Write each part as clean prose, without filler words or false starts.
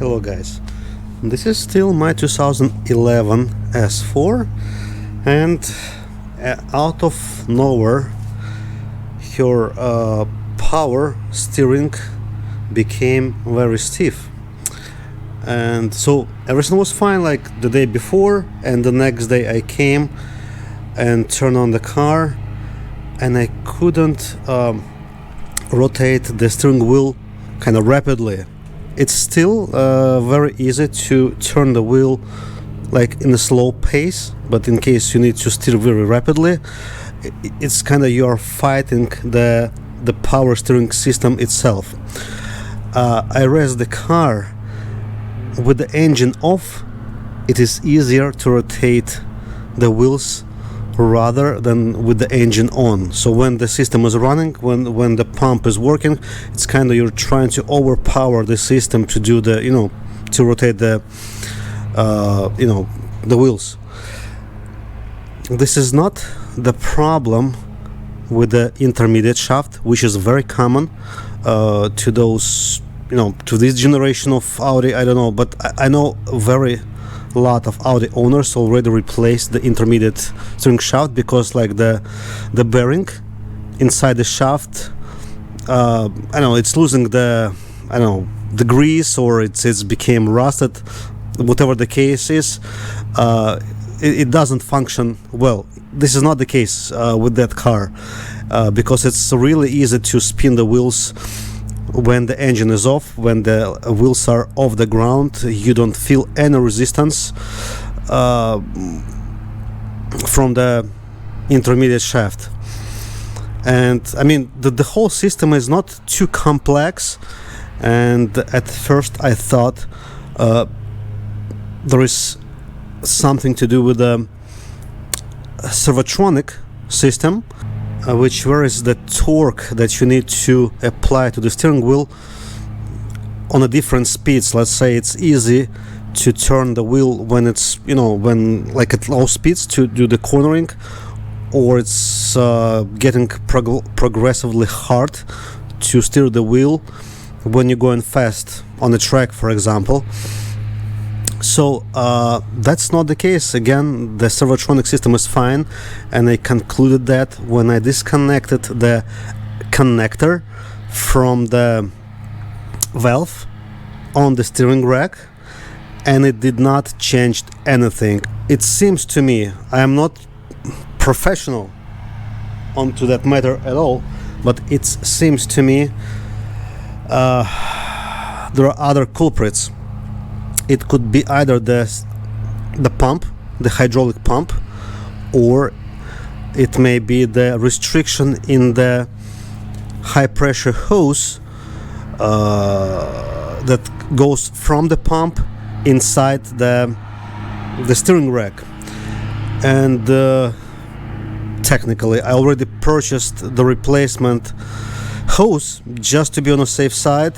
Hello guys, this is still my 2011 S4 and out of nowhere her power steering became very stiff, and so everything was fine like the day before, and the next day I came and turned on the car and I couldn't rotate the steering wheel kind of rapidly. It's still very easy to turn the wheel like in a slow pace, but in case you need to steer very rapidly, it's kind of you're fighting the power steering system itself. I raised the car with the engine off. It is easier to rotate the wheels rather than with the engine on. So when the system is running, when the pump is working, it's kind of you're trying to overpower the system to do the to rotate the the wheels. This is not the problem with the intermediate shaft, which is very common to those to this generation of Audi. I don't know, but I know very lot of Audi owners already replaced the intermediate steering shaft because like the bearing inside the shaft, it's losing the the grease, or it's became rusted, whatever the case is. It doesn't function well. This is not the case with that car because it's really easy to spin the wheels when the engine is off. When the wheels are off the ground, you don't feel any resistance from the intermediate shaft. And I mean the whole system is not too complex, and at first I thought there is something to do with the servotronic system, which varies the torque that you need to apply to the steering wheel on a different speeds. Let's say it's easy to turn the wheel when it's when like at low speeds to do the cornering, or it's getting progressively hard to steer the wheel when you're going fast on the track, for example. So that's not the case. Again, the servotronic system is fine, and I concluded that when I disconnected the connector from the valve on the steering rack, and it did not change anything. It seems to me, I am not professional onto that matter at all, but it seems to me there are other culprits. It could be either the pump, the hydraulic pump, or it may be the restriction in the high pressure hose that goes from the pump inside the steering rack. And technically I already purchased the replacement hose just to be on the safe side.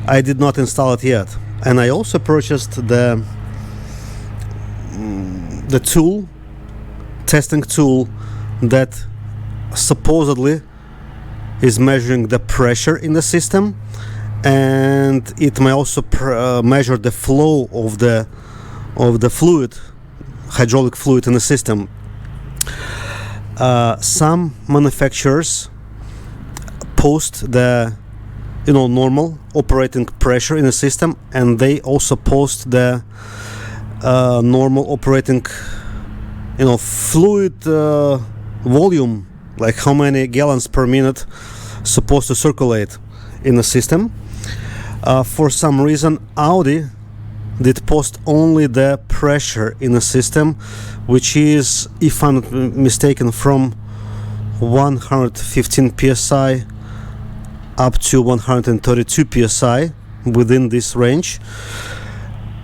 I did not install it yet. And I also purchased the testing tool that supposedly is measuring the pressure in the system, and it may also measure the flow of the fluid, hydraulic fluid in the system. Some manufacturers post the normal operating pressure in the system, and they also post the normal operating fluid volume, like how many gallons per minute supposed to circulate in the system. For some reason Audi did post only the pressure in the system, which is, if I'm not mistaken, from 115 psi up to 132 psi, within this range.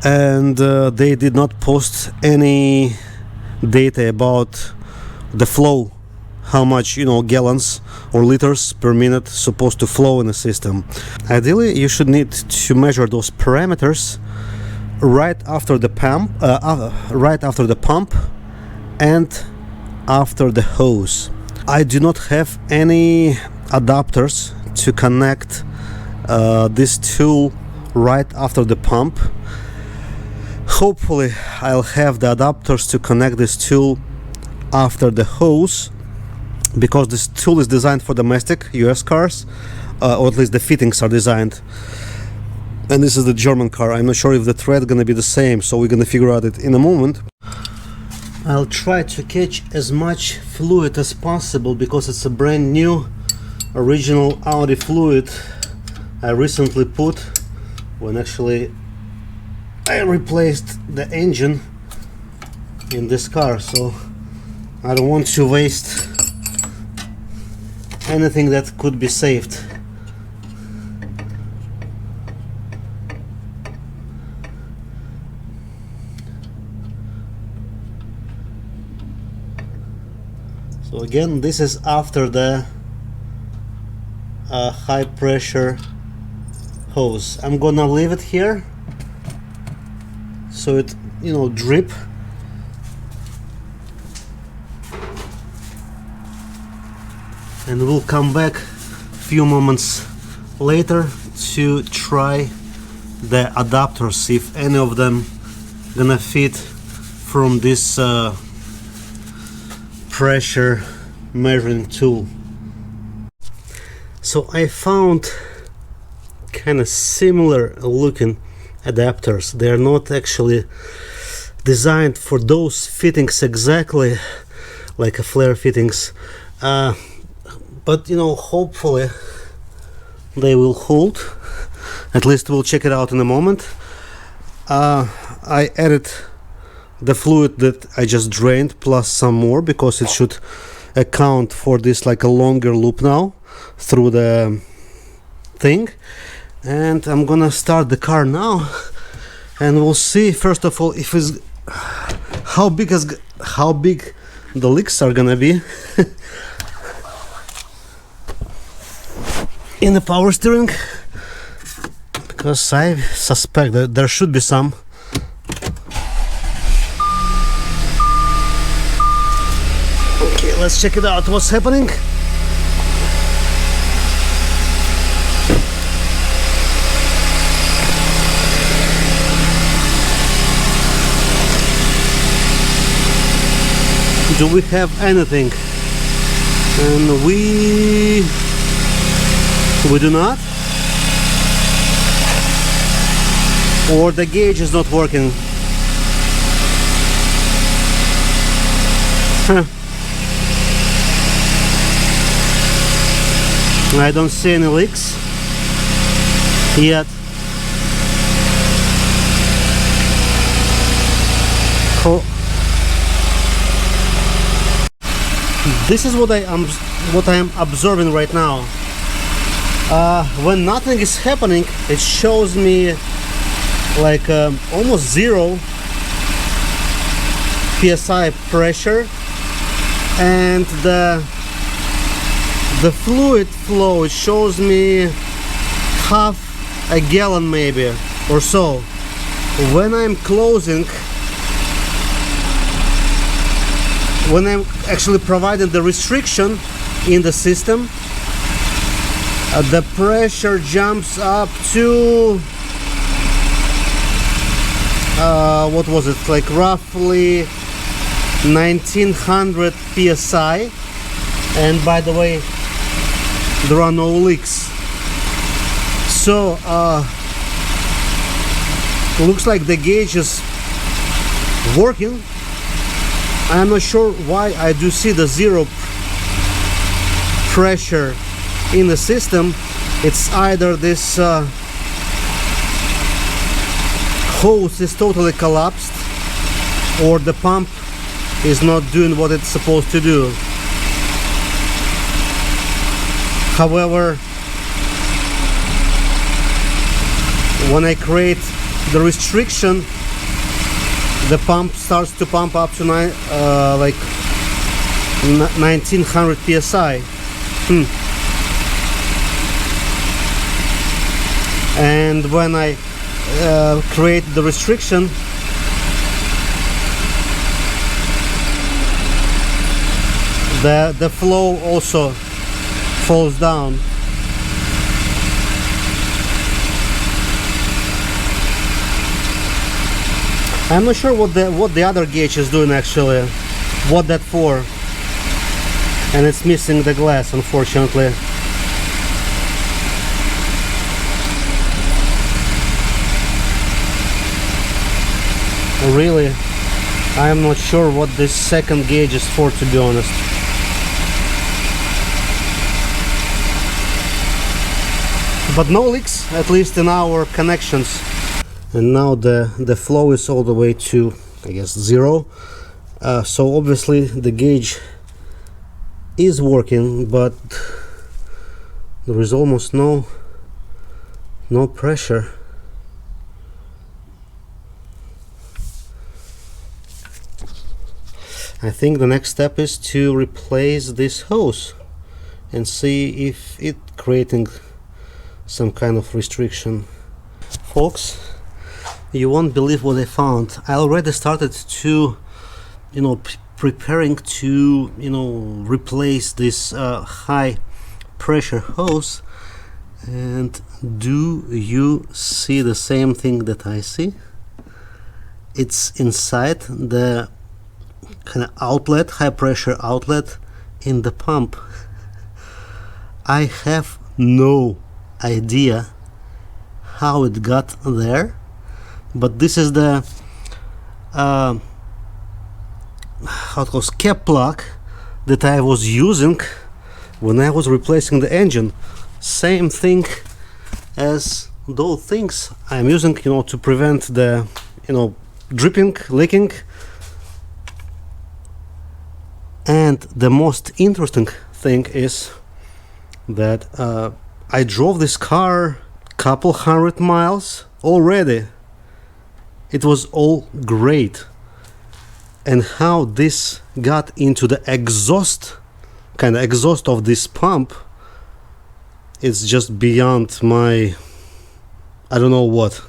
And they did not post any data about the flow, how much gallons or liters per minute supposed to flow in the system. Ideally you should need to measure those parameters right after the pump and after the hose. I do not have any adapters to connect this tool right after the pump. Hopefully I'll have the adapters to connect this tool after the hose, because this tool is designed for domestic US cars, or at least the fittings are designed. And this is the German car. I'm not sure if the thread gonna be the same, so we're gonna figure out it in a moment. I'll try to catch as much fluid as possible, because it's a brand new original Audi fluid I recently put when actually I replaced the engine in this car, so I don't want to waste anything that could be saved. So again, this is after the high pressure hose. I'm gonna leave it here so it, you know, drip. And we'll come back a few moments later to try the adapters, see if any of them gonna fit from this pressure measuring tool. So I found kind of similar looking adapters. They're not actually designed for those fittings exactly like a flare fittings, but you know, hopefully they will hold. At least we'll check it out in a moment. I added the fluid that I just drained plus some more, because it should account for this like a longer loop now through the thing. And I'm gonna start the car now, and we'll see first of all if it's how big the leaks are gonna be in the power steering, because I suspect that there should be some. Okay, let's check it out, what's happening. Do we have anything? And we do not, or the gauge is not working. I don't see any leaks yet. Oh. This is what I am observing right now. When nothing is happening, it shows me like almost 0 psi pressure, and the fluid flow, it shows me half a gallon maybe or so. When I'm closing, when I'm actually providing the restriction in the system, the pressure jumps up to what was it, like roughly 1900 psi. And by the way, there are no leaks, so looks like the gauge is working. I'm not sure why I do see the 0 pressure in the system. It's either this hose is totally collapsed, or the pump is not doing what it's supposed to do. However, when I create the restriction, the pump starts to pump up to like 1900 psi. And when I create the restriction, the flow also falls down. I'm not sure what the other gauge is doing actually, what that for, and it's missing the glass, unfortunately. Really, I'm not sure what this second gauge is for, to be honest. But no leaks, at least in our connections. And now the flow is all the way to, I guess, 0. So obviously the gauge is working, but there is almost no pressure. I think the next step is to replace this hose and see if it creating some kind of restriction. Folks, you won't believe what I found. I already started to, preparing to, replace this high pressure hose. And do you see the same thing that I see? It's inside the kind of outlet, high pressure outlet in the pump. I have no idea how it got there, but this is the how it goes, cap plug that I was using when I was replacing the engine. Same thing as those things I'm using, to prevent the, dripping, leaking. And the most interesting thing is that I drove this car couple 100 miles already. It was all great. And how this got into the exhaust of this pump, it's just beyond my, I don't know what.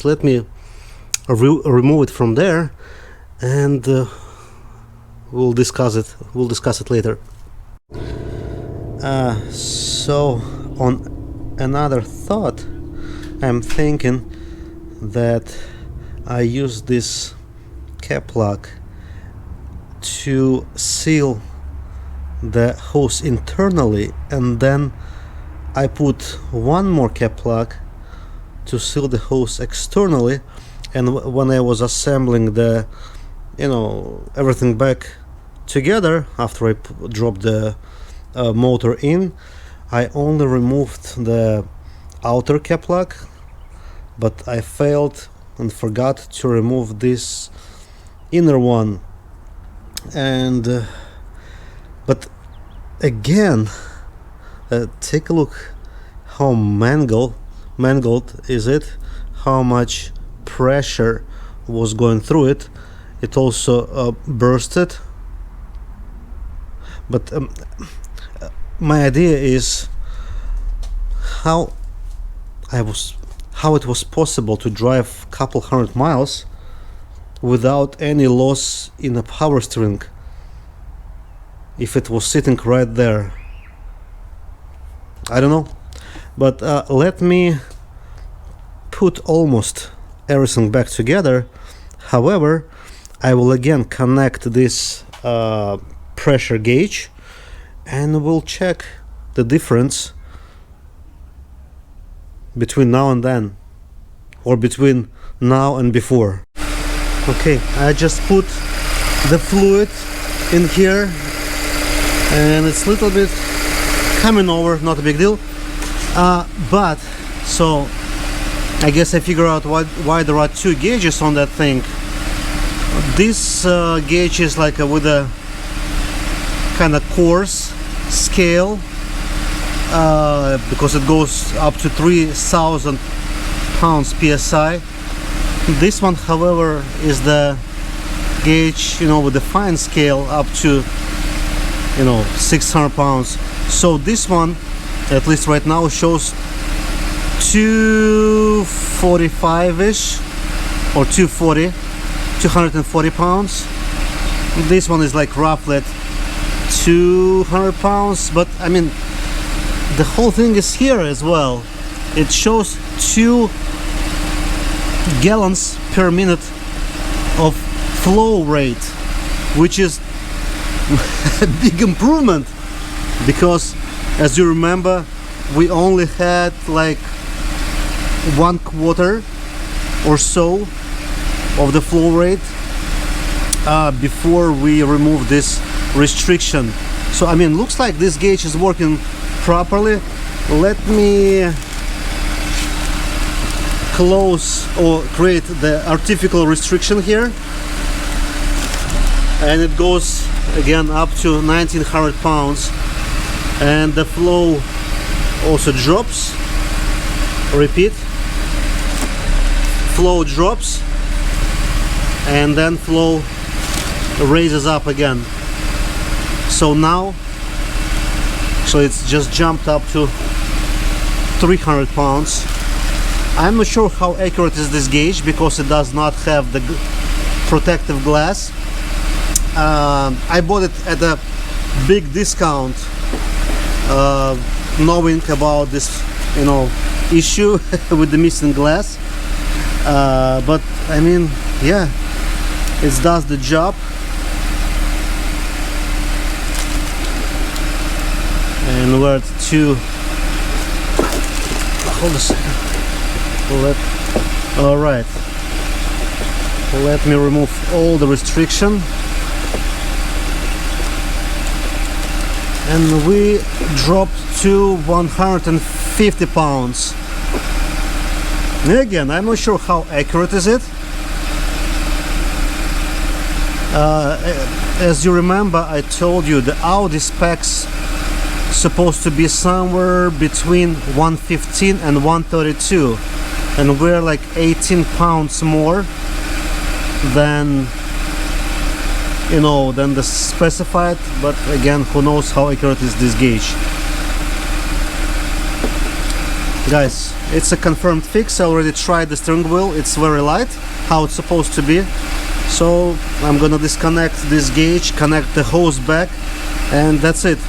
Let me remove it from there, and we'll discuss it later. So on another thought, I'm thinking that I use this cap plug to seal the hose internally, and then I put one more cap plug to seal the hose externally. And when I was assembling the everything back together after I dropped the motor in, I only removed the outer cap plug, but I failed and forgot to remove this inner one. And but again, take a look how mangled is it, how much pressure was going through it. It also bursted. But my idea is how it was possible to drive a couple 100 miles without any loss in the power steering if it was sitting right there. I don't know, but let me put almost everything back together. However, I will again connect this pressure gauge, and we'll check the difference between now and then, or between now and before. Okay, I just put the fluid in here, and it's a little bit coming over, not a big deal. But so I guess I figure out why there are two gauges on that thing. This gauge is like with a kind of coarse scale, because it goes up to 3,000 pounds psi. This one, however, is the gauge, with the fine scale up to 600 pounds. So this one, at least right now, shows 245-ish or 240 pounds. This one is like roughly at 200 pounds, but I mean the whole thing is here as well. It shows 2 gallons per minute of flow rate, which is a big improvement, because as you remember, we only had like 1/4 or so of the flow rate before we remove this restriction. So I mean, looks like this gauge is working properly. Let me close or create the artificial restriction here, and it goes again up to 1900 pounds, and the flow also drops. Repeat, flow drops, and then flow raises up again. So now, so it's just jumped up to 300 pounds. I'm not sure how accurate is this gauge because it does not have the protective glass. I bought it at a big discount, knowing about this, you know, issue with the missing glass. But I mean, yeah, it does the job. And we're at 2. Hold a second. All right. Let me remove all the restriction. And we dropped to 150 pounds. And again, I'm not sure how accurate is it. As you remember, I told you the Audi specs supposed to be somewhere between 115 and 132, and we're like 18 pounds more than, you know, than the specified. But again, who knows how accurate is this gauge. Guys, it's a confirmed fix. I already tried the steering wheel. It's very light, how it's supposed to be. So I'm gonna disconnect this gauge, connect the hose back, and that's it.